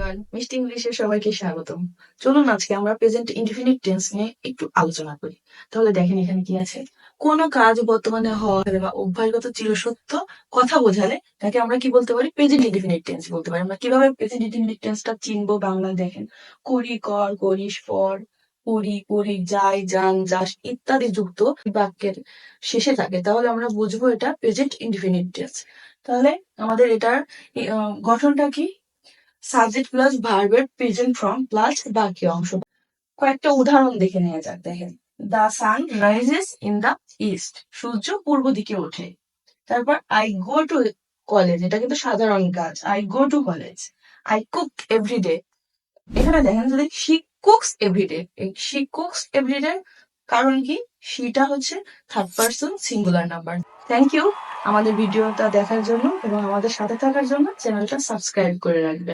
Everyone, মিষ্টি ইংলিশে সবাইকে স্বাগতম। চলুন আজকে আমরা প্রেজেন্ট ইনডিফিনিট টেন্স নিয়ে একটু আলোচনা করি। তাহলে দেখেন এখানে কি আছে। কোন কাজ বর্তমানে হয় বা অভ্যাসগত চিরসত্য কথা বোঝালে তাকে আমরা কি বলতে পারি? প্রেজেন্ট ইনডিফিনিট টেন্স বলতে পারি। আমরা কিভাবে প্রেজেন্ট ইনডিফিনিট টেন্সটা চিনবো বাংলায়? দেখেন, করি, কর, করিস, পর, পড়ি, পড়ি, যাই, যান, যাস ইত্যাদি যুক্ত বাক্যের শেষে থাকে, তাহলে আমরা বুঝবো এটা প্রেজেন্ট ইনডিফিনিট টেন্স। তাহলে আমাদের এটার গঠনটা কি? সাবজেক্ট প্লাস ভার্বের প্রেজেন্ট ফর্ম প্লাস বাকি অংশ। কয়েকটা উদাহরণ দেখে নেওয়া যাক। দেখেন, the sun rises in the east, সূর্য পূর্ব দিকে ওঠে। তারপর আই গো টু কলেজ, এটা কিন্তু সাধারণ কাজ। I go to college. I cook every day, এখানে দেখেন যদি শি কুকস এভরিডে, এই শি কুকস এভরিডে কারণ কি? শিটা হচ্ছে third person singular number. Thank you আমাদের ভিডিওটা দেখার জন্য এবং আমাদের সাথে থাকার জন্য। চ্যানেলটা সাবস্ক্রাইব করে রাখবেন।